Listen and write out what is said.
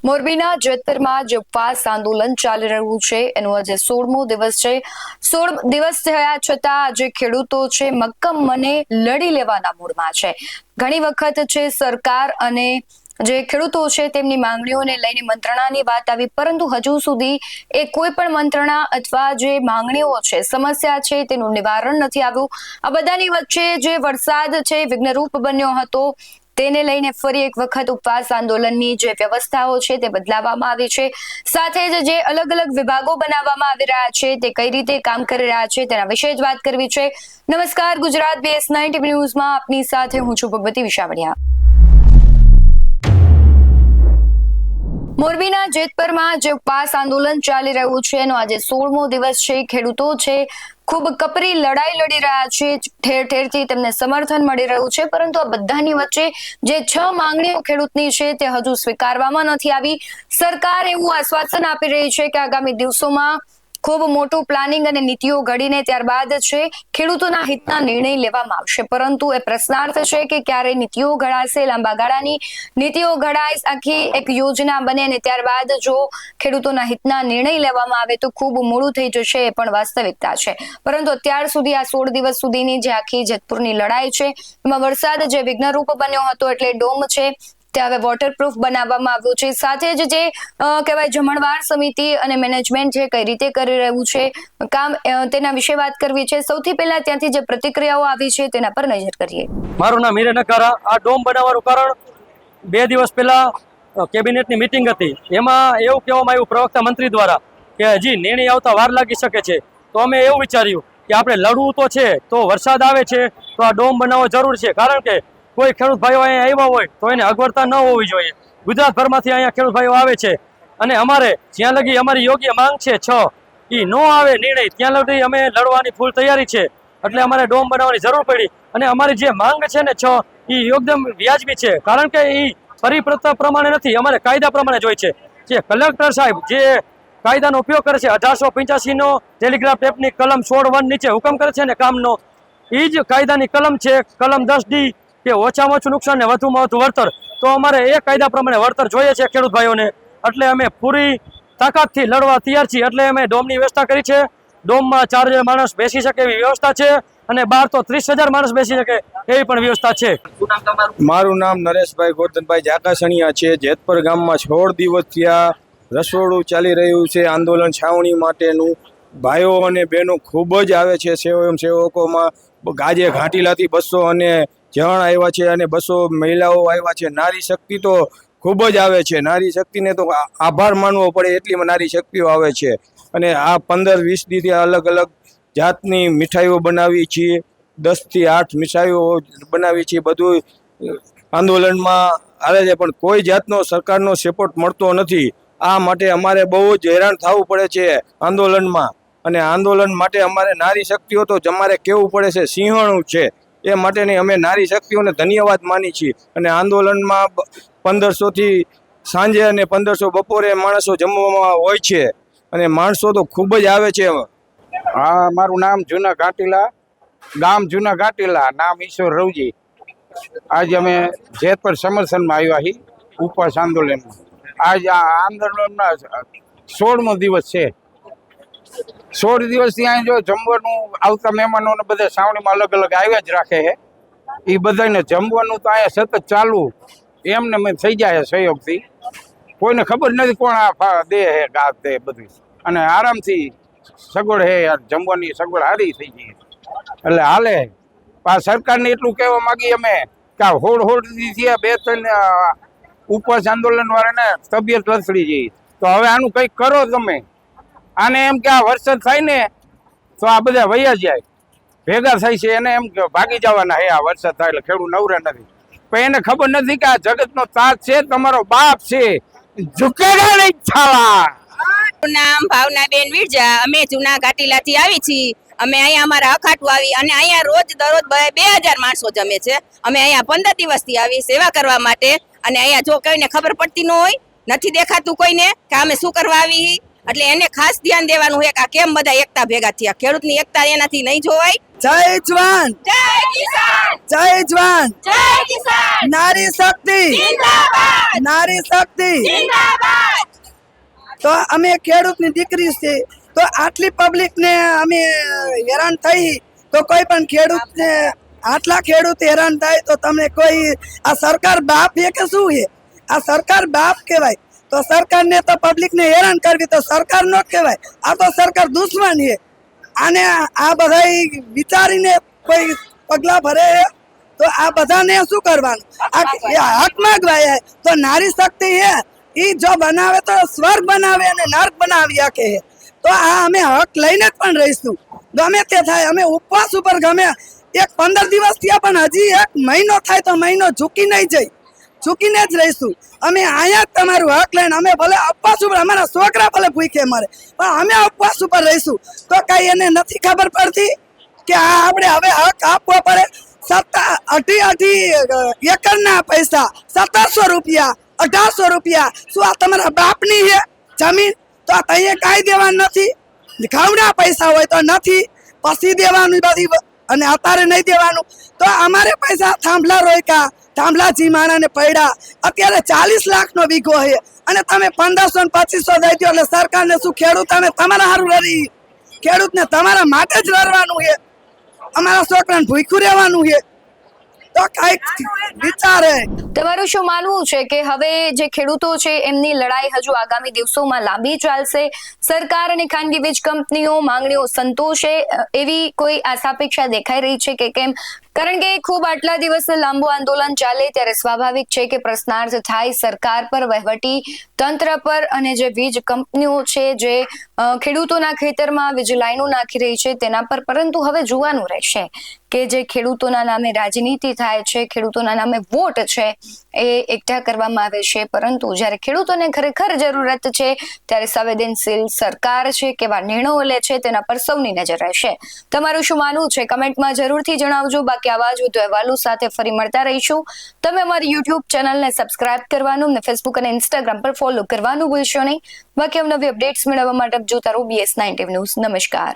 મોરબીના જેતપુરમાં જે ઉપવાસ આંદોલન ચાલી રહ્યું છે એનો આજે 16મો દિવસ છે। 16 દિવસ થયા છતાં જે ખેડૂતો છે મક્કમ મને લડી લેવાના મૂડમાં છે। ઘણી વખત છે સરકાર અને જે ખેડૂતો છે તેમની માંગણીઓને લઈને મંત્રણાની વાત આવી, પરંતુ હજુ સુધી એ કોઈ પણ મંત્રણા અથવા જે માંગણીઓ છે, સમસ્યા છે તેનું નિવારણ નથી આવ્યું। આ બધાની વચ્ચે જે વરસાદ છે વિઘ્નરૂપ બન્યો હતો, તેને લઈને ફરી એક વખત ઉપવાસ આંદોલનની જે વ્યવસ્થાઓ છે તે બદલાવવામાં આવી છે। સાથે જ જે અલગ અલગ વિભાગો બનાવવામાં આવી રહ્યા છે તે કઈ રીતે કામ કરી રહ્યા છે તેના વિશે જ વાત કરવી છે। નમસ્કાર, ગુજરાત BS9 TV ન્યૂઝમાં આપની સાથે હું છું ભગવતી વિશાવડિયા। મોરબીના જેતપુરમાં જે ઉપવાસ આંદોલન ચાલી રહ્યું છે એનો આજે 16મો દિવસ છે। ખેડૂતો છે ખૂબ કપરી લડાઈ લડી રહ્યા છે, ઠેર ઠેરથી તેમને સમર્થન મળી રહ્યું છે, પરંતુ આ બધાની વચ્ચે જે 6 માંગણીઓ ખેડૂતની છે તે હજુ સ્વીકારવામાં નથી આવી। સરકાર એવું આશ્વાસન આપી રહી છે કે આગામી દિવસોમાં ખૂબ મોટું પ્લાનિંગ અને નીતિઓ ઘડીને ત્યારબાદ છે ખેડૂતોના હિતના નિર્ણય લેવામાં આવશે, પરંતુ એ પ્રશ્નાર્થ છે કે ક્યારે નીતિઓ ઘડાશે, લાંબા ગાળાની નીતિઓ ઘડાય, આખી એક યોજના બને અને ત્યારબાદ જો ખેડૂતોના હિતના નિર્ણય લેવામાં આવે તો ખૂબ મોડું થઈ જશે, એ પણ વાસ્તવિકતા છે। પરંતુ અત્યાર સુધી આ 16 દિવસ સુધીની જે આખી જેતપુરની લડાઈ છે એમાં વરસાદ જે વિઘ્નરૂપ બન્યો હતો એટલે ડોમ છે તે હવે વોટરપ્રૂફ બનાવવામાં આવ્યું છે। સાથે જ જે કહેવાય જમણવાર સમિતિ અને મેનેજમેન્ટ છે કઈ રીતે કરી રહ્યું છે કામ, તેના વિશે વાત કરવી છે। સૌથી પહેલા ત્યાંથી જે પ્રતિક્રિયાઓ આવી છે તેના પર નજર કરીએ। મારું નામ હિરેન નકારા। આ ડોમ બનાવવાનું કારણ 2 દિવસ પહેલા કેબિનેટની મીટિંગ હતી, એમાં એવું કહેવામાં આવ્યું પ્રવક્તા મંત્રી દ્વારા કે હજી નિર્ણય આવતા વાર લાગી શકે છે। તો અમે એવું વિચાર્યું કે આપણે લડવું તો છે, તો વરસાદ આવે છે તો આ ડોમ બનાવવો જરૂર છે, કારણ કે કોઈ ખેડૂત ભાઈઓ અહીંયા આવ્યા હોય તો એને અગવડતા ન હોવી જોઈએ। ગુજરાતભરમાંથી અહીંયા ખેડૂત ભાઈઓ આવે છે અને અમારે જ્યાં લગી અમારી યોગ્ય માંગ છે 6 એ ન આવે નિર્ણય ત્યાં લગી અમે લડવાની ફૂલ તૈયારી છે। એટલે અમારે ડોમ બનાવવાની જરૂર પડી અને અમારી જે માંગ છે ને 6 એ એકદમ વ્યાજબી છે, કારણ કે એ પરિપત્ર પ્રમાણે નથી, અમારે કાયદા પ્રમાણે જ હોય છે। જે કલેક્ટર સાહેબ જે કાયદાનો ઉપયોગ કરે છે 1885નો ટેલિગ્રાફ એક્ટની કલમ 16(1) નીચે હુકમ કરે છે ને કામનો, એ જ કાયદાની કલમ છે કલમ 10D કે ઓછામાં ઓછું નુકસાન ને વધુમાં વધુ વળતર। તો અમારે એ કાયદા પ્રમાણે વળતર જોઈએ છે ખેડૂત ભાઈઓને, એટલે અમે પૂરી તાકાતથી લડવા તૈયાર છીએ। એટલે અમે ડોમની વ્યવસ્થા કરી છે। ડોમમાં 4000 માણસ બેસી શકે એવી વ્યવસ્થા છે અને બહાર તો 30,000 માણસ બેસી શકે એવી પણ વ્યવસ્થા છે। મારું નામ નરેશભાઈ ગોરધનભાઈ જાકાસણિયા છે। જેતપુર ગામમાં 16 દિવસથી આ રસોડું ચાલી રહ્યું છે આંદોલન છાવણી માટેનું। ભાઈઓ અને બહેનો ખૂબ જ આવે છે। સ્વયંસેવકોમાં ગાજે ઘાટીલાથી 200 અને જણ આવ્યા છે અને 200 મહિલાઓ આવ્યા છે। નારી શક્તિ તો ખૂબ જ આવે છે। નારી શક્તિને તો આભાર માનવો પડે એટલી નારી શક્તિઓ આવે છે। અને આ 15-20 દીથી અલગ અલગ જાતની મીઠાઈઓ બનાવી છીએ, 10 થી 8 મીઠાઈઓ બનાવી છીએ। બધું આંદોલનમાં આવે છે પણ કોઈ જાતનો સરકારનો સપોર્ટ મળતો નથી। આ માટે અમારે બહુ જ હેરાન થવું પડે છે આંદોલનમાં, અને આંદોલન માટે અમારે નારી શક્તિઓ તો અમારે કેવું પડે છે સિંહણું છે। એ માટેની અમે નારી શક્તિઓને ધન્યવાદ માની છીએ। અને આંદોલનમાં 1500 થી સાંજે અને 1500 બપોરે માણસો જમવામાં હોય છે અને માણસો તો ખૂબ જ આવે છે। હા, મારું નામ જૂના ઘાટીલા, ગામ જૂના ઘાટીલા, નામ ઈશ્વર રવજી। આજે અમે જેતપુર સમર્થનમાં આવ્યા છીએ ઉપવાસ આંદોલનમાં। આજ આ આંદોલનના 16મો દિવસ છે। 16 દિવસથી અહીં જો જમવાનું આવતા મહેમાનોને બધા સાવણીમાં અલગ અલગ આવ્યા જ રાખે છે, એ બધાને જમવાનું તો અહીંયા સતત ચાલુ એમને મેં થઈ જાય સહયોગથી। કોઈને ખબર નથી કોણ આ દે હે ગા દે બધું, અને આરામથી સગવડ હે, જમવાની સગવડ સારી થઈ ગઈ એટલે હાલે। આ સરકારને એટલું કહેવા માંગીએ અમે કે આ હોડ થયા 2-3 ઉપવાસ આંદોલન વાળાને તબિયત લથડી ગઈ, તો હવે આનું કંઈક કરો તમે। આને એમ કે આ વરસાદ થાય ને તો આ બધા વૈયા જાય ભેગા થાય છે, એને એમ કે ભાગી જવાના હે આ વરસાદ થાય એટલે ખેડૂત નવરા નથી, પણ એને ખબર નથી કે આ જગતનો તાત છે, તમારો બાપ છે, ઝુકેગા નહીં છાલા। નામ ભાવનાબેન વિરજા, અમે જૂના ઘાટીલાથી આવી છીએ। અમે અહીંયા અમારા અખાટું આવી અને અહીંયા રોજ દરરોજ 2000 માણસો જમે છે। અમે અહીંયા 15 દિવસથી આવી સેવા કરવા માટે, અને અહીંયા જો કોઈને ખબર પડતી ન હોય, નથી દેખાતું કોઈને કે અમે શું કરવા આવી, એટલે એને ખાસ ધ્યાન દેવાનું છે કે આ કેમ બધા એકતા ભેગા થયા. ખેડૂતની એકતા એનાથી નહીં જોવાય. જય જવાન, જય કિસાન, જય જવાન, જય કિસાન, નારી શક્તિ, જિંદાબાદ, નારી શક્તિ. જિંદાબાદ. તો અમે ખેડૂતની દીકરી છે, તો આટલી પબ્લિકને અમે હેરાન થઈ તો કોઈ પણ ખેડૂતને આટલા ખેડૂત હેરાન થાય તો તમને કોઈ આ સરકાર બાપ છે કે શું છે? આ સરકાર બાપ કહેવાય. તો સરકારને તો પબ્લિકને હેરાન કરવી તો સરકાર નો કહેવાય. આ તો સરકાર દુશ્મન છે. આને આ બધા વિચારીને કોઈ પગલા ભરે તો આ બધાને શું કરવાનું? આ હક માંગવાય તો નારી શક્તિ છે ઈ જો બનાવે તો સ્વર્ગ બનાવે અને નર્ક બનાવી શકે. તો આ અમે હક લઈને જ પણ રહીશું, ગમે તે થાય. અમે ઉપવાસ ઉપર ગમે 15 દિવસ થયા પણ હજી 1 મહિનો થાય તો મહિનો ઝૂકી નહીં જઈ, ઝૂકીને જ રહીશું. અમે અહીંયા જ તમારું હક લઈને અમે ભલે ઉપવાસ ઉપર, અમારા છોકરા ભલે ભૂખે મરે પણ અમે ઉપવાસ ઉપર રહીશું. તો કઈ એને નથી ખબર પડતી કે આ આપણે હવે હક આપવો પડે? 18 એકરના પૈસા 1700 રૂપિયા, 1800 રૂપિયા, શું આ તમારા બાપની છે જમીન? તો અહીંયા કાંઈ દેવાનું નથી. ઘઉંના પૈસા હોય તો નથી, પછી દેવાનું બધી, અને અત્યારે નહીં દેવાનું. તો અમારે પૈસા થાંભલા રોક્યા, થાંભલા જીમાણાને પડ્યા. અત્યારે 40 લાખનો વીઘો છે અને તમે 1500 ને 2500 દઈ દો. એટલે સરકારને શું? ખેડૂત અમે તમારા હારું લડી, ખેડૂતને તમારા માટે જ લડવાનું છે. અમારા છોકરાને ભૂખ્યું રહેવાનું છે. તો કઈક વિચારે. તમારું શું માનવું છે કે હવે જે ખેડૂતો છે એમની લડાઈ હજુ આગામી દિવસોમાં લાંબી ચાલશે? સરકાર અને ખાનગી વીજ કંપનીઓ માંગણીઓ સંતોષે એવી કોઈ આશાપેક્ષા દેખાઈ રહી છે કે કેમ? કારણ કે ખૂબ આટલા દિવસ લાંબુ આંદોલન ચાલે ત્યારે સ્વાભાવિક છે કે પ્રશ્નાર્થ થાય સરકાર પર, વહીવટી તંત્ર પર, અને જે વીજ કંપનીઓ છે જે ખેડૂતોના ખેતરમાં વીજ લાઈનો નાખી રહી છે તેના પર. પરંતુ હવે જોવાનું રહેશે કે જે ખેડૂતોના નામે રાજનીતિ થાય છે, ખેડૂતોના નામે વોટ છે એ એકઠા કરવામાં આવે છે, પરંતુ જ્યારે ખેડૂતોને ખરેખર જરૂરત છે ત્યારે સંવેદનશીલ સરકાર છે કેવા નિર્ણયો લે છે તેના પર સૌની નજર રહેશે. તમારું શું માનવું છે કમેન્ટમાં જરૂરથી જણાવજો. બાકી આવા જ વધુ અહેવાલો સાથે ફરી મળતા રહીશું. તમે અમારી યુટ્યુબ ચેનલને સબસ્ક્રાઇબ કરવાનું અને ફેસબુક અને ઇન્સ્ટાગ્રામ પર ફોલો કરવાનું ભૂલશો નહીં. બાકી નવી અપડેટ્સ મેળવવા માટે જોતા રહો BS9 ન્યૂઝ. નમસ્કાર.